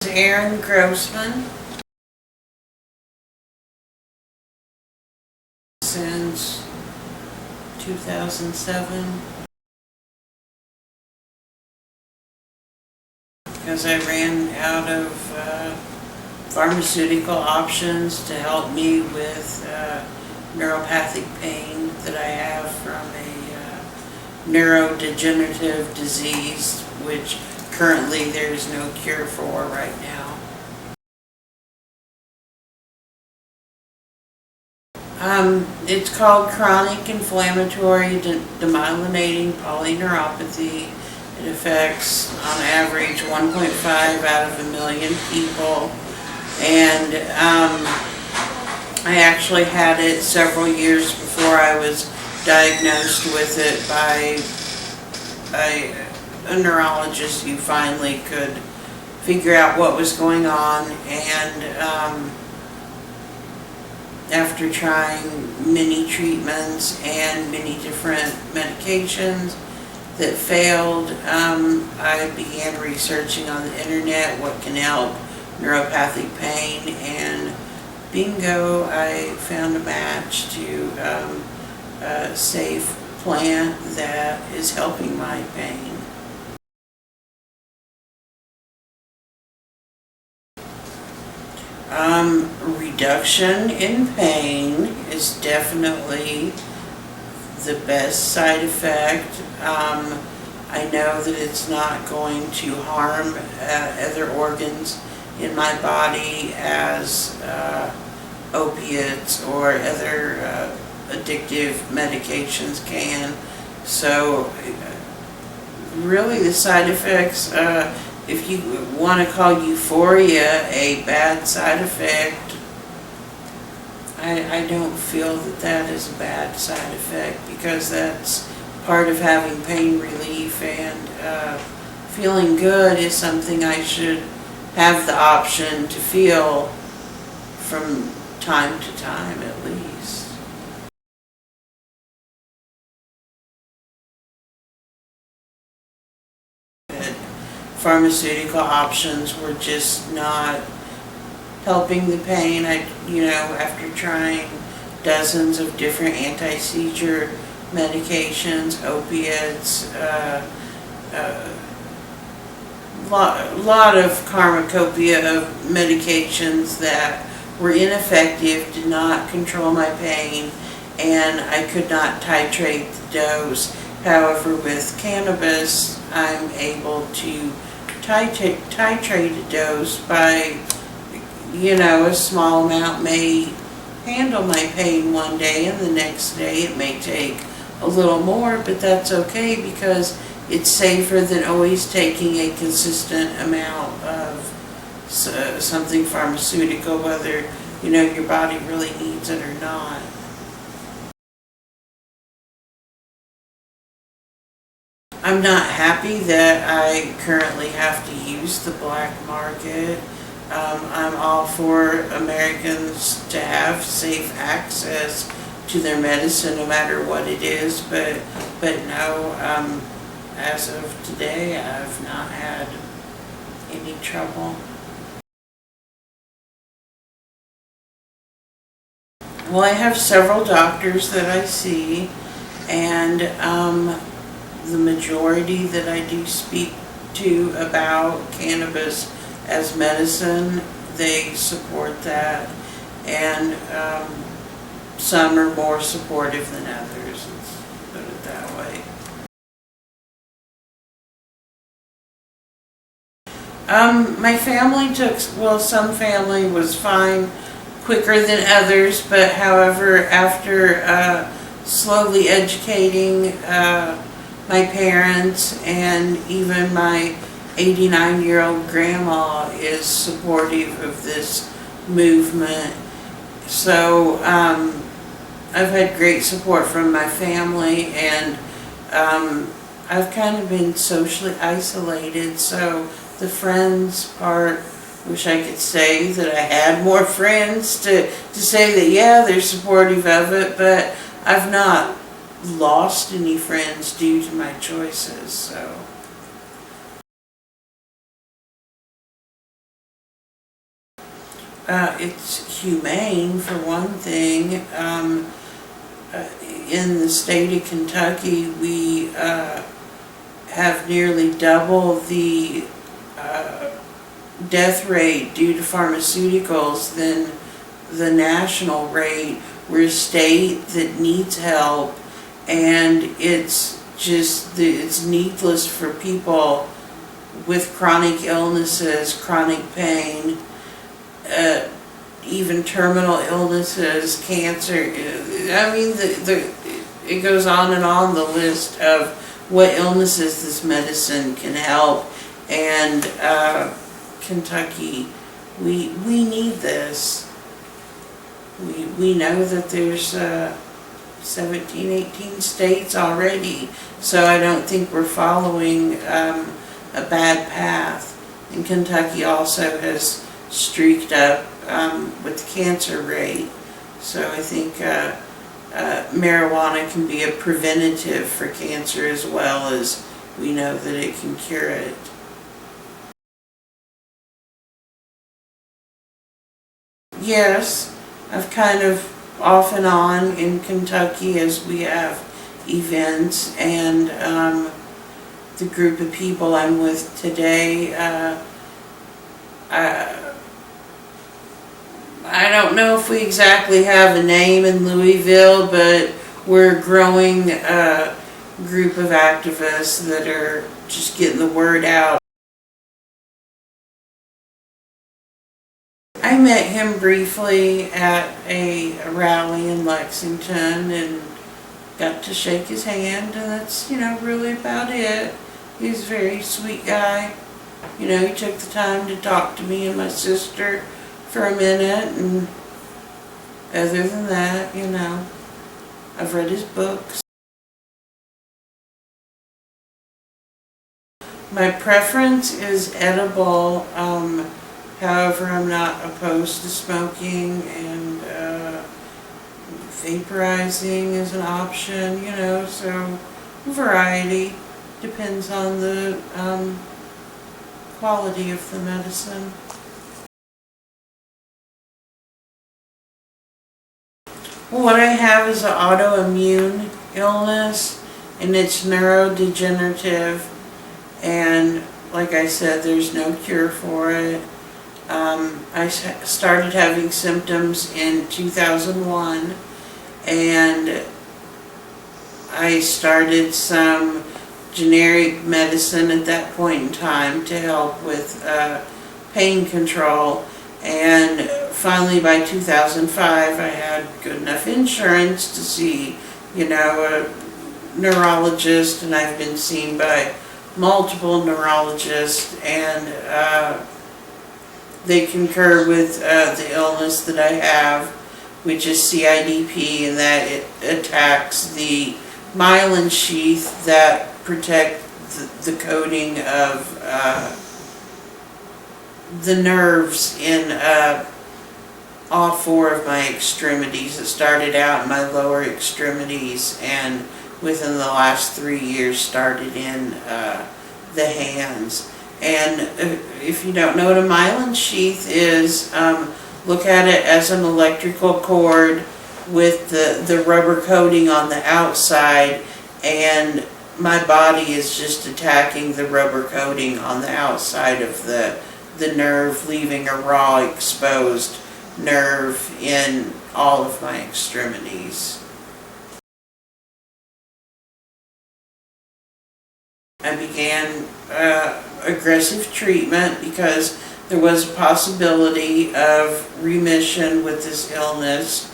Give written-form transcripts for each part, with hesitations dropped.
Erin Grossman since 2007 because I ran out of pharmaceutical options to help me with neuropathic pain that I have from a neurodegenerative disease, which currently there's no cure for right now. It's called chronic inflammatory demyelinating polyneuropathy. It affects, on average, 1.5 out of a million people. And I actually had it several years before I was diagnosed with it by a neurologist who finally could figure out what was going on. And after trying many treatments and many different medications that failed, I began researching on the internet what can help neuropathic pain, and bingo, I found a match to a safe plant that is helping my pain. Reduction in pain is definitely the best side effect. I know that it's not going to harm other organs in my body as opiates or other addictive medications can. So really the side effects, if you want to call euphoria a bad side effect, I don't feel that that is a bad side effect, because that's part of having pain relief, and feeling good is something I should have the option to feel from time to time at least. Pharmaceutical options were just not helping the pain. After trying dozens of different anti-seizure medications, opiates, a lot of pharmacopoeia of medications that were ineffective, did not control my pain, and I could not titrate the dose. However, with cannabis, I'm able to titrate a dose by, a small amount may handle my pain one day, and the next day it may take a little more, but that's okay because it's safer than always taking a consistent amount of something pharmaceutical, whether your body really needs it or not. I'm not happy that I currently have to use the black market. I'm all for Americans to have safe access to their medicine no matter what it is, but no, as of today I've not had any trouble. Well, I have several doctors that I see, and the majority that I do speak to about cannabis as medicine, they support that, and some are more supportive than others, let's put it that way. My family some family was fine quicker than others, but however, after slowly educating my parents, and even my 89-year-old grandma is supportive of this movement. So I've had great support from my family, and I've kind of been socially isolated, so the friends part, wish I could say that I had more friends to say that yeah, they're supportive of it, but I've not lost any friends due to my choices, so. It's humane, for one thing. In the state of Kentucky, we have nearly double the death rate due to pharmaceuticals than the national rate. We're a state that needs help, and it's needless for people with chronic illnesses, chronic pain, even terminal illnesses, cancer. I mean, it goes on and on the list of what illnesses this medicine can help. And Kentucky, we need this. We know that there's 17, 18 states already, so I don't think we're following a bad path. And Kentucky also has streaked up with the cancer rate, so I think marijuana can be a preventative for cancer as well as we know that it can cure it. Yes, I've kind of off and on in Kentucky as we have events, and the group of people I'm with today, I don't know if we exactly have a name in Louisville, but we're a growing group of activists that are just getting the word out. I met him briefly at a rally in Lexington and got to shake his hand, and that's, really about it. He's a very sweet guy. He took the time to talk to me and my sister for a minute, and other than that, I've read his books. My preference is edible. However, I'm not opposed to smoking, and vaporizing is an option, so variety. Depends on the quality of the medicine. Well, what I have is an autoimmune illness, and it's neurodegenerative, and like I said, there's no cure for it. I started having symptoms in 2001, and I started some generic medicine at that point in time to help with pain control, and finally by 2005 I had good enough insurance to see, a neurologist, and I've been seen by multiple neurologists, and they concur with the illness that I have, which is CIDP, and that it attacks the myelin sheath that protect the coating of the nerves in all four of my extremities. It started out in my lower extremities, and within the last 3 years started in the hands. And if you don't know what a myelin sheath is, look at it as an electrical cord with the rubber coating on the outside, and my body is just attacking the rubber coating on the outside of the nerve, leaving a raw, exposed nerve in all of my extremities. I began aggressive treatment because there was a possibility of remission with this illness.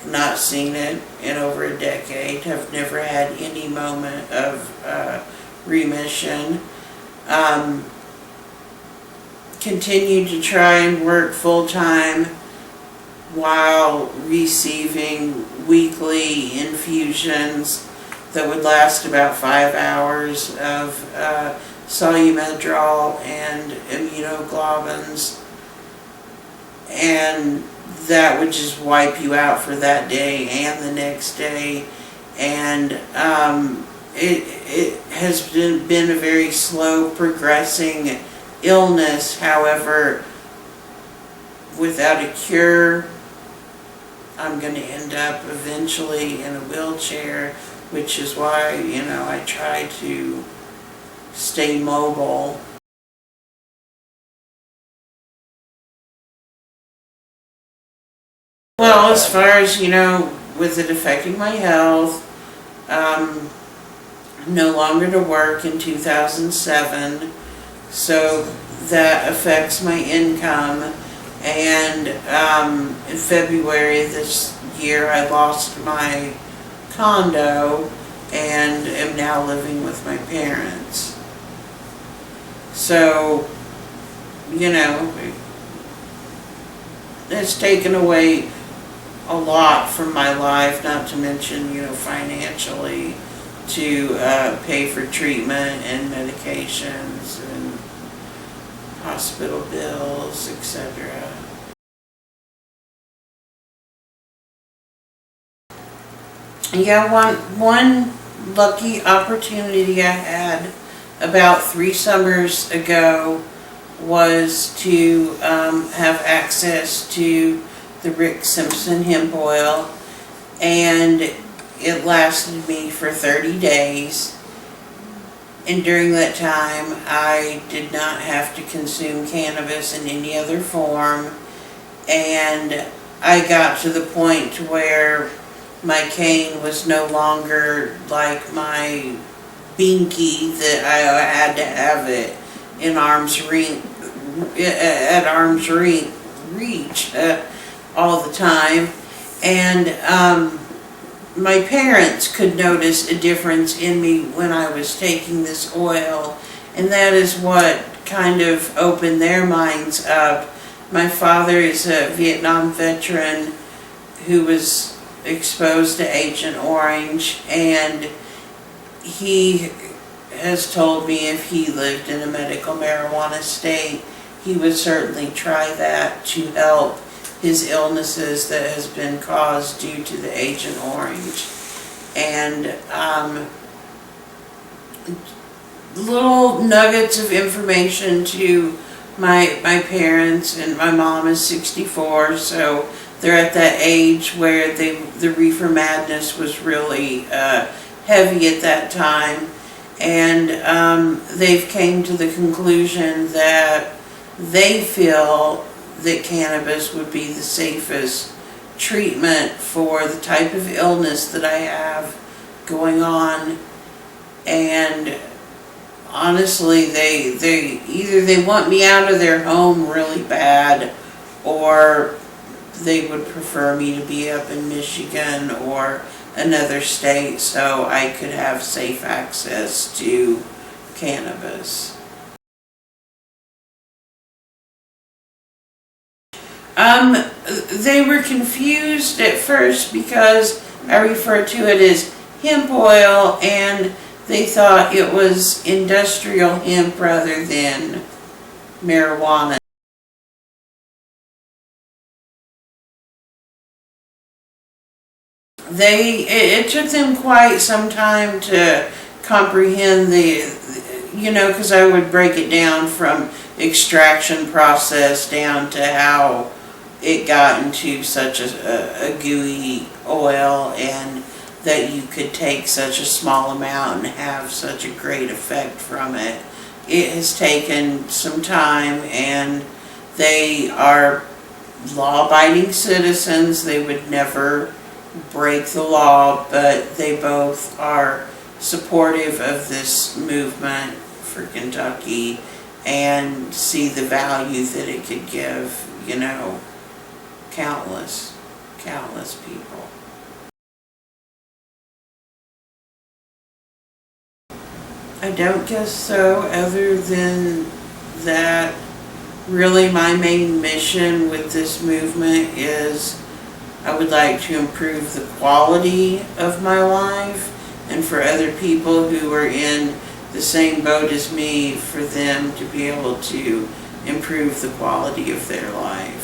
Not seen it in over a decade. Have never had any moment of remission. Continued to try and work full-time while receiving weekly infusions that would last about 5 hours of solumedrol and immunoglobulins, and that would just wipe you out for that day and the next day. And it has been a very slow progressing illness. However, without a cure, I'm going to end up eventually in a wheelchair, which is why, I try to stay mobile. Well, as far as, with it affecting my health, I'm no longer to work in 2007, so that affects my income. And in February this year, I lost my condo and am now living with my parents. So, it's taken away a lot from my life, not to mention, financially, to pay for treatment and medications and hospital bills, etc. Yeah, one lucky opportunity I had about 3 summers ago was to have access to the Rick Simpson hemp oil, and it lasted me for 30 days. And during that time, I did not have to consume cannabis in any other form, and I got to the point where my cane was no longer like my binky that I had to have it in at arm's reach all the time. And my parents could notice a difference in me when I was taking this oil, and that is what kind of opened their minds up. My father is a Vietnam veteran who was exposed to Agent Orange, and he has told me if he lived in a medical marijuana state, he would certainly try that to help his illnesses that has been caused due to the Agent Orange. And little nuggets of information to my parents, and my mom is 64, so they're at that age where the reefer madness was really heavy at that time, and they've came to the conclusion that they feel that cannabis would be the safest treatment for the type of illness that I have going on. And honestly, they either want me out of their home really bad, or they would prefer me to be up in Michigan or another state so I could have safe access to cannabis. They were confused at first because I referred to it as hemp oil, and they thought it was industrial hemp rather than marijuana. It took them quite some time to comprehend because I would break it down from extraction process down to how it got into such a gooey oil, and that you could take such a small amount and have such a great effect from it. It has taken some time, and they are law-abiding citizens. They would never break the law, but they both are supportive of this movement for Kentucky and see the value that it could give, countless people. I don't guess so, other than that really my main mission with this movement is I would like to improve the quality of my life, and for other people who are in the same boat as me, for them to be able to improve the quality of their life.